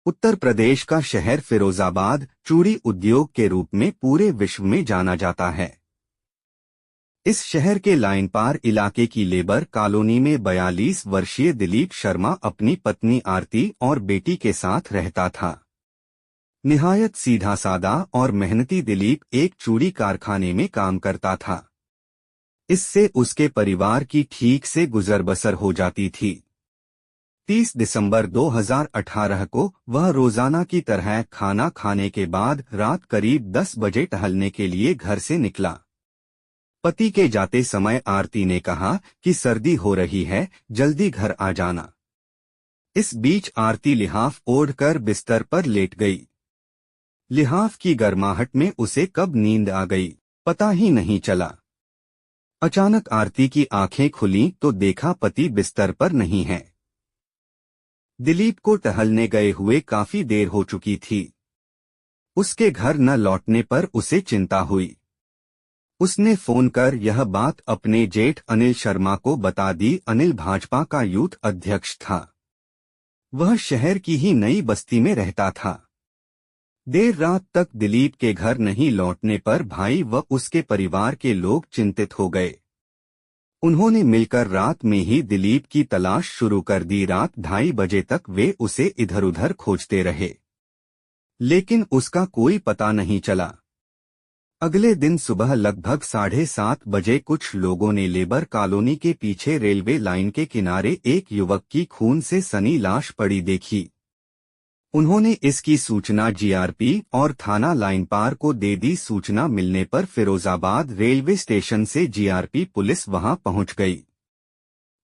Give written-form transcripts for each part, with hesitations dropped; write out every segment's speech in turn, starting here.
उत्तर प्रदेश का शहर फिरोजाबाद चूड़ी उद्योग के रूप में पूरे विश्व में जाना जाता है। इस शहर के लाइन पार इलाके की लेबर कॉलोनी में 42 वर्षीय दिलीप शर्मा अपनी पत्नी आरती और बेटी के साथ रहता था। निहायत सीधा सादा और मेहनती दिलीप एक चूड़ी कारखाने में काम करता था। इससे उसके परिवार की ठीक से गुजर बसर हो जाती थी। 30 दिसंबर 2018 को वह रोजाना की तरह खाना खाने के बाद रात करीब 10 बजे टहलने के लिए घर से निकला। पति के जाते समय आरती ने कहा कि सर्दी हो रही है, जल्दी घर आ जाना। इस बीच आरती लिहाफ ओढ़कर बिस्तर पर लेट गई। लिहाफ की गर्माहट में उसे कब नींद आ गई, पता ही नहीं चला। अचानक आरती की आंखें खुलीं तो देखा पति बिस्तर पर नहीं है। दिलीप को टहलने गए हुए काफी देर हो चुकी थी। उसके घर न लौटने पर उसे चिंता हुई। उसने फोन कर यह बात अपने जेठ अनिल शर्मा को बता दी। अनिल भाजपा का यूथ अध्यक्ष था। वह शहर की ही नई बस्ती में रहता था। देर रात तक दिलीप के घर नहीं लौटने पर भाई व उसके परिवार के लोग चिंतित हो गए। उन्होंने मिलकर रात में ही दिलीप की तलाश शुरू कर दी। रात 2:30 बजे तक वे उसे इधर उधर खोजते रहे, लेकिन उसका कोई पता नहीं चला। अगले दिन सुबह लगभग 7:30 बजे कुछ लोगों ने लेबर कॉलोनी के पीछे रेलवे लाइन के किनारे एक युवक की खून से सनी लाश पड़ी देखी। उन्होंने इसकी सूचना जीआरपी और थाना लाइन पार को दे दी। सूचना मिलने पर फिरोजाबाद रेलवे स्टेशन से जीआरपी पुलिस वहां पहुंच गई।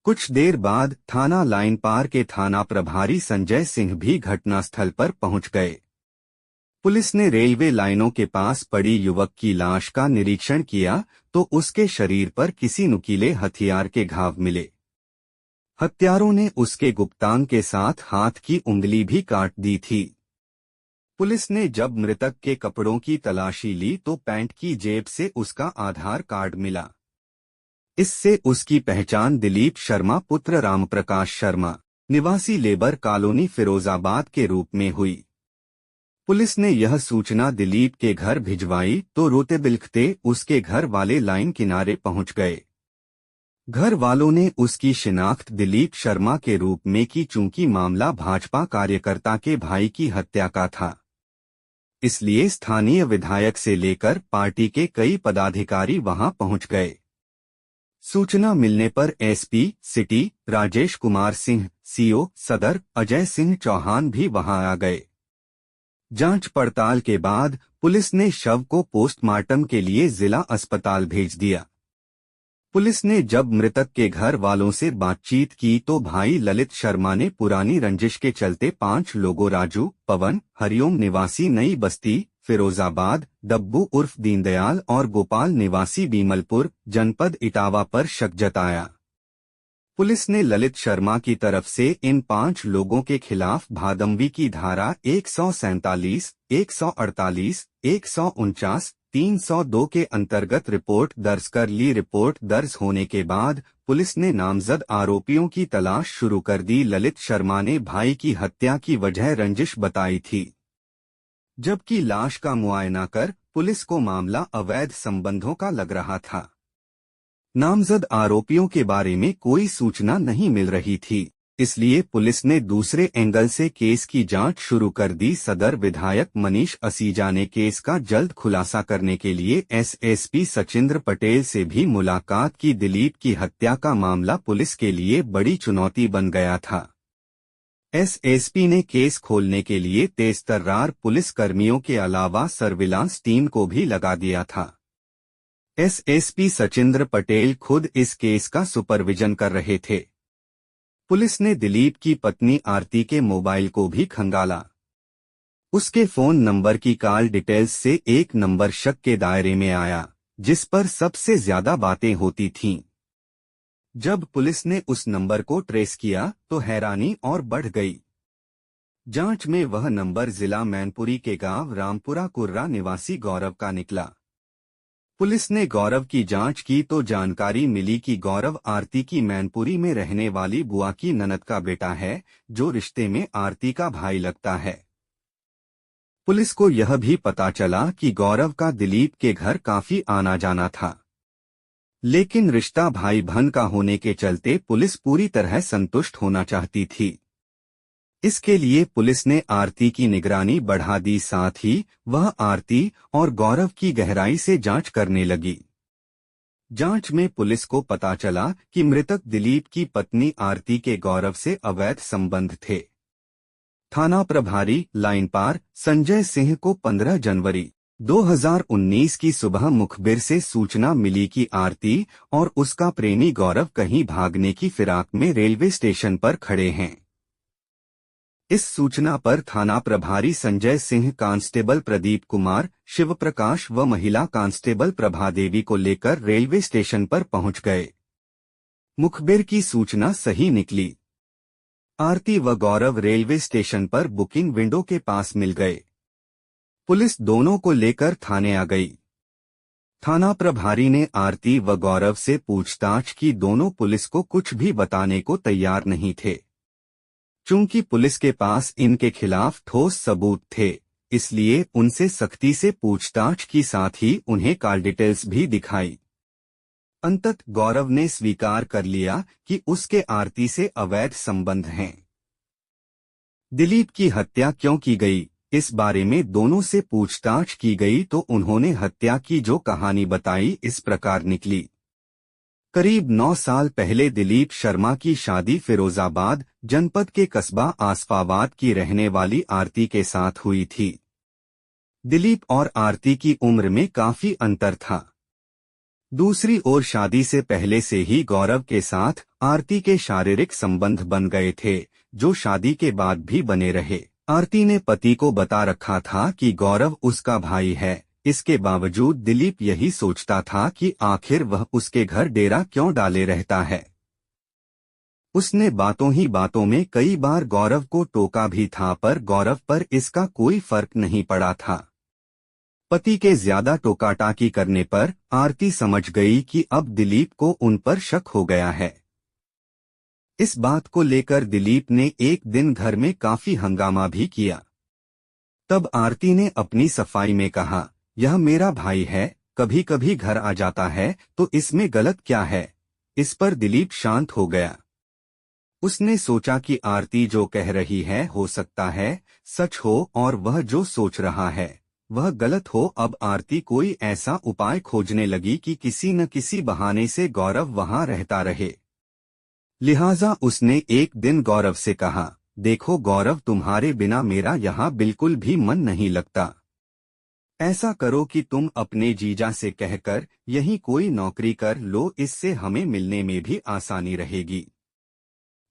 कुछ देर बाद थाना लाइन पार के थाना प्रभारी संजय सिंह भी घटनास्थल पर पहुंच गए। पुलिस ने रेलवे लाइनों के पास पड़ी युवक की लाश का निरीक्षण किया तो उसके शरीर पर किसी नुकीले हथियार के घाव मिले। हत्यारों ने उसके गुप्तांग के साथ हाथ की उंगली भी काट दी थी। पुलिस ने जब मृतक के कपड़ों की तलाशी ली तो पैंट की जेब से उसका आधार कार्ड मिला। इससे उसकी पहचान दिलीप शर्मा पुत्र रामप्रकाश शर्मा, निवासी लेबर कॉलोनी फिरोजाबाद के रूप में हुई। पुलिस ने यह सूचना दिलीप के घर भिजवाई तो रोते बिलखते उसके घर वाले लाइन किनारे पहुंच गए। घर वालों ने उसकी शिनाख्त दिलीप शर्मा के रूप में की, चूंकि मामला भाजपा कार्यकर्ता के भाई की हत्या का था, इसलिए स्थानीय विधायक से लेकर पार्टी के कई पदाधिकारी वहां पहुंच गए। सूचना मिलने पर SP city Rajesh Kumar Singh, CO सदर अजय सिंह चौहान भी वहां आ गए। जांच पड़ताल के बाद पुलिस ने शव को पोस्टमार्टम के लिए जिला अस्पताल भेज दिया। पुलिस ने जब मृतक के घर वालों से बातचीत की तो भाई ललित शर्मा ने पुरानी रंजिश के चलते 5 लोगों राजू, पवन, हरिओम निवासी नई बस्ती फिरोजाबाद, डब्बू उर्फ दीनदयाल और गोपाल निवासी बीमलपुर जनपद इटावा पर शक जताया। पुलिस ने ललित शर्मा की तरफ से इन 5 लोगों के खिलाफ भादंवी की धारा 147, 148, 149, 302 के अंतर्गत रिपोर्ट दर्ज कर ली। रिपोर्ट दर्ज होने के बाद पुलिस ने नामजद आरोपियों की तलाश शुरू कर दी। ललित शर्मा ने भाई की हत्या की वजह रंजिश बताई थी, जबकि लाश का मुआयना कर पुलिस को मामला अवैध संबंधों का लग रहा था। नामजद आरोपियों के बारे में कोई सूचना नहीं मिल रही थी, इसलिए पुलिस ने दूसरे एंगल से केस की जांच शुरू कर दी। सदर विधायक मनीष असीजा ने केस का जल्द खुलासा करने के लिए एसएसपी सचिंद्र पटेल से भी मुलाकात की। दिलीप की हत्या का मामला पुलिस के लिए बड़ी चुनौती बन गया था। एसएसपी ने केस खोलने के लिए तेजतर्रार पुलिस कर्मियों के अलावा सर्विलांस टीम को भी लगा दिया था। एसएसपी सचिंद्र पटेल खुद इस केस का सुपरविजन कर रहे थे। पुलिस ने दिलीप की पत्नी आरती के मोबाइल को भी खंगाला। उसके फोन नंबर की कॉल डिटेल्स से एक नंबर शक के दायरे में आया, जिस पर सबसे ज्यादा बातें होती थीं। जब पुलिस ने उस नंबर को ट्रेस किया तो हैरानी और बढ़ गई। जांच में वह नंबर जिला मैनपुरी के गांव रामपुरा कुर्रा निवासी गौरव का निकला। पुलिस ने गौरव की जांच की तो जानकारी मिली कि गौरव आरती की मैनपुरी में रहने वाली बुआ की ननद का बेटा है, जो रिश्ते में आरती का भाई लगता है। पुलिस को यह भी पता चला कि गौरव का दिलीप के घर काफी आना जाना था, लेकिन रिश्ता भाई बहन का होने के चलते पुलिस पूरी तरह संतुष्ट होना चाहती थी। इसके लिए पुलिस ने आरती की निगरानी बढ़ा दी, साथ ही वह आरती और गौरव की गहराई से जांच करने लगी। जांच में पुलिस को पता चला कि मृतक दिलीप की पत्नी आरती के गौरव से अवैध संबंध थे। थाना प्रभारी लाइन पार संजय सिंह को 15 जनवरी 2019 की सुबह मुखबिर से सूचना मिली कि आरती और उसका प्रेमी गौरव कहीं भागने की फिराक में रेलवे स्टेशन पर खड़े हैं। इस सूचना पर थाना प्रभारी संजय सिंह, कांस्टेबल प्रदीप कुमार, शिव प्रकाश व महिला कांस्टेबल प्रभा देवी को लेकर रेलवे स्टेशन पर पहुंच गए। मुखबिर की सूचना सही निकली। आरती व गौरव रेलवे स्टेशन पर बुकिंग विंडो के पास मिल गए। पुलिस दोनों को लेकर थाने आ गई। थाना प्रभारी ने आरती व गौरव से पूछताछ की। दोनों पुलिस को कुछ भी बताने को तैयार नहीं थे। चूंकि पुलिस के पास इनके खिलाफ ठोस सबूत थे, इसलिए उनसे सख्ती से पूछताछ की, साथ ही उन्हें कॉल डिटेल्स भी दिखाई। अंततः गौरव ने स्वीकार कर लिया कि उसके आरती से अवैध संबंध हैं। दिलीप की हत्या क्यों की गई, इस बारे में दोनों से पूछताछ की गई तो उन्होंने हत्या की जो कहानी बताई इस प्रकार निकली। करीब 9 साल पहले दिलीप शर्मा की शादी फिरोजाबाद जनपद के कस्बा आसफाबाद की रहने वाली आरती के साथ हुई थी। दिलीप और आरती की उम्र में काफी अंतर था। दूसरी ओर शादी से पहले से ही गौरव के साथ आरती के शारीरिक संबंध बन गए थे, जो शादी के बाद भी बने रहे। आरती ने पति को बता रखा था कि गौरव उसका भाई है। इसके बावजूद दिलीप यही सोचता था कि आखिर वह उसके घर डेरा क्यों डाले रहता है। उसने बातों ही बातों में कई बार गौरव को टोका भी था, पर गौरव पर इसका कोई फर्क नहीं पड़ा था। पति के ज्यादा टोकाटाकी करने पर आरती समझ गई कि अब दिलीप को उन पर शक हो गया है। इस बात को लेकर दिलीप ने एक दिन घर में काफी हंगामा भी किया। तब आरती ने अपनी सफाई में कहा, यह मेरा भाई है, कभी कभी घर आ जाता है तो इसमें गलत क्या है। इस पर दिलीप शांत हो गया। उसने सोचा कि आरती जो कह रही है हो सकता है सच हो और वह जो सोच रहा है वह गलत हो। अब आरती कोई ऐसा उपाय खोजने लगी कि किसी न किसी बहाने से गौरव वहां रहता रहे। लिहाजा उसने एक दिन गौरव से कहा, देखो गौरव, तुम्हारे बिना मेरा यहाँ बिल्कुल भी मन नहीं लगता। ऐसा करो कि तुम अपने जीजा से कहकर यहीं कोई नौकरी कर लो, इससे हमें मिलने में भी आसानी रहेगी।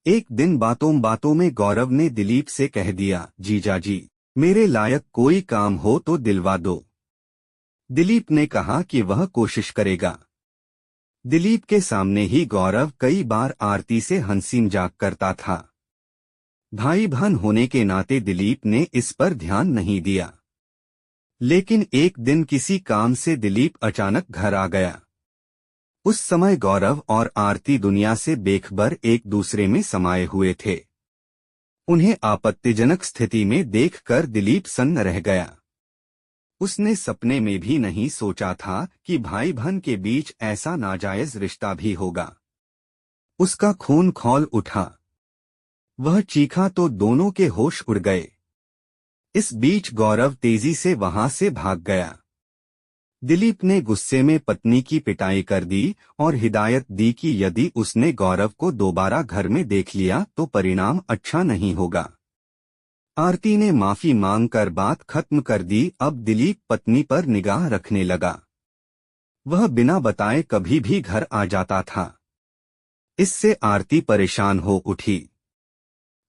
एक दिन बातों बातों में गौरव ने दिलीप से कह दिया, जीजा जी, मेरे लायक कोई काम हो तो दिलवा दो। दिलीप ने कहा कि वह कोशिश करेगा। दिलीप के सामने ही गौरव कई बार आरती से हंसी मजाक करता था। भाई बहन होने के नाते दिलीप ने इस पर ध्यान नहीं दिया। लेकिन एक दिन किसी काम से दिलीप अचानक घर आ गया। उस समय गौरव और आरती दुनिया से बेखबर एक दूसरे में समाये हुए थे। उन्हें आपत्तिजनक स्थिति में देखकर दिलीप सन्न रह गया। उसने सपने में भी नहीं सोचा था कि भाई बहन के बीच ऐसा नाजायज रिश्ता भी होगा। उसका खून खौल उठा। वह चीखा तो दोनों के होश उड़ गए। इस बीच गौरव तेजी से वहां से भाग गया। दिलीप ने गुस्से में पत्नी की पिटाई कर दी और हिदायत दी कि यदि उसने गौरव को दोबारा घर में देख लिया तो परिणाम अच्छा नहीं होगा। आरती ने माफी मांगकर बात खत्म कर दी। अब दिलीप पत्नी पर निगाह रखने लगा। वह बिना बताए कभी भी घर आ जाता था। इससे आरती परेशान हो उठी,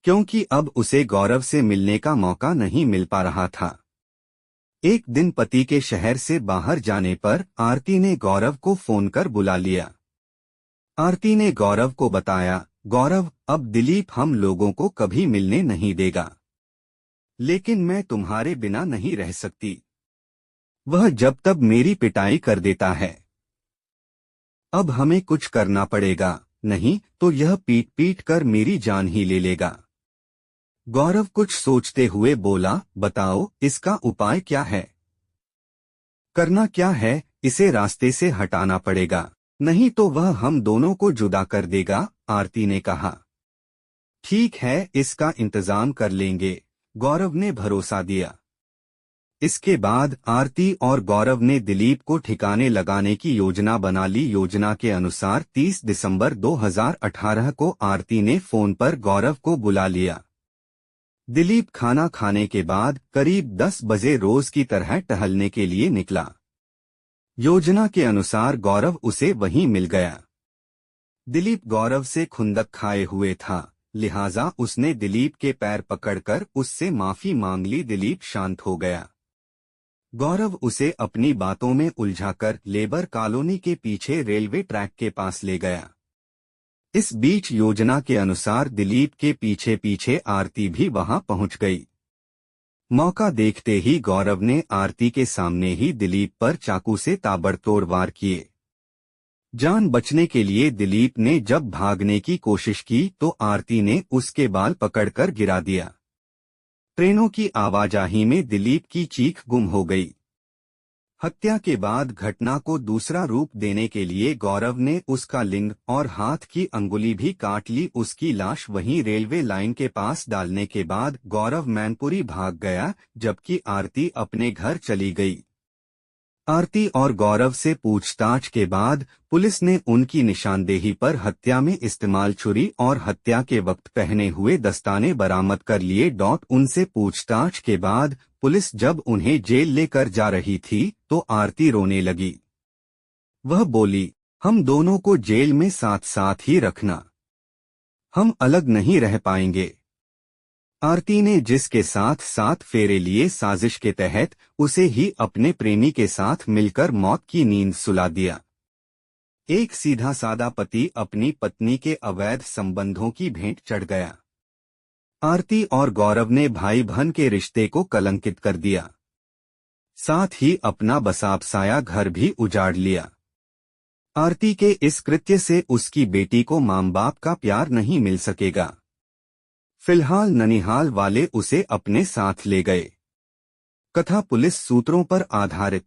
क्योंकि अब उसे गौरव से मिलने का मौका नहीं मिल पा रहा था। एक दिन पति के शहर से बाहर जाने पर आरती ने गौरव को फोन कर बुला लिया। आरती ने गौरव को बताया, गौरव, अब दिलीप हम लोगों को कभी मिलने नहीं देगा, लेकिन मैं तुम्हारे बिना नहीं रह सकती। वह जब तब मेरी पिटाई कर देता है। अब हमें कुछ करना पड़ेगा, नहीं तो यह पीट पीट कर मेरी जान ही ले लेगा। गौरव कुछ सोचते हुए बोला, बताओ इसका उपाय क्या है? करना क्या है, इसे रास्ते से हटाना पड़ेगा, नहीं तो वह हम दोनों को जुदा कर देगा, आरती ने कहा। ठीक है, इसका इंतजाम कर लेंगे, गौरव ने भरोसा दिया। इसके बाद आरती और गौरव ने दिलीप को ठिकाने लगाने की योजना बना ली। योजना के अनुसार 30 दिसंबर 2018 को आरती ने फोन पर गौरव को बुला लिया। दिलीप खाना खाने के बाद करीब 10 बजे रोज की तरह टहलने के लिए निकला। योजना के अनुसार गौरव उसे वहीं मिल गया। दिलीप गौरव से खुंदक खाए हुए था, लिहाजा उसने दिलीप के पैर पकड़कर उससे माफी मांग ली। दिलीप शांत हो गया। गौरव उसे अपनी बातों में उलझाकर लेबर कॉलोनी के पीछे रेलवे ट्रैक के पास ले गया। इस बीच योजना के अनुसार दिलीप के पीछे पीछे आरती भी वहां पहुंच गई। मौका देखते ही गौरव ने आरती के सामने ही दिलीप पर चाकू से ताबड़तोड़ वार किए। जान बचने के लिए दिलीप ने जब भागने की कोशिश की तो आरती ने उसके बाल पकड़कर गिरा दिया। ट्रेनों की आवाजाही में दिलीप की चीख गुम हो गई। हत्या के बाद घटना को दूसरा रूप देने के लिए गौरव ने उसका लिंग और हाथ की अंगुली भी काट ली। उसकी लाश वहीं रेलवे लाइन के पास डालने के बाद गौरव मैनपुरी भाग गया, जबकि आरती अपने घर चली गई। आरती और गौरव से पूछताछ के बाद पुलिस ने उनकी निशानदेही पर हत्या में इस्तेमाल छुरी और हत्या के वक्त पहने हुए दस्ताने बरामद कर लिए। उनसे पूछताछ के बाद पुलिस जब उन्हें जेल लेकर जा रही थी तो आरती रोने लगी। वह बोली, हम दोनों को जेल में साथ साथ ही रखना, हम अलग नहीं रह पाएंगे। आरती ने जिसके साथ 7 फेरे लिए साजिश के तहत उसे ही अपने प्रेमी के साथ मिलकर मौत की नींद सुला दिया। एक सीधा सादा पति अपनी पत्नी के अवैध संबंधों की भेंट चढ़ गया। आरती और गौरव ने भाई बहन के रिश्ते को कलंकित कर दिया, साथ ही अपना बसाबसाया घर भी उजाड़ लिया। आरती के इस कृत्य से उसकी बेटी को मां बाप का प्यार नहीं मिल सकेगा। फिलहाल ननिहाल वाले उसे अपने साथ ले गए। कथा पुलिस सूत्रों पर आधारित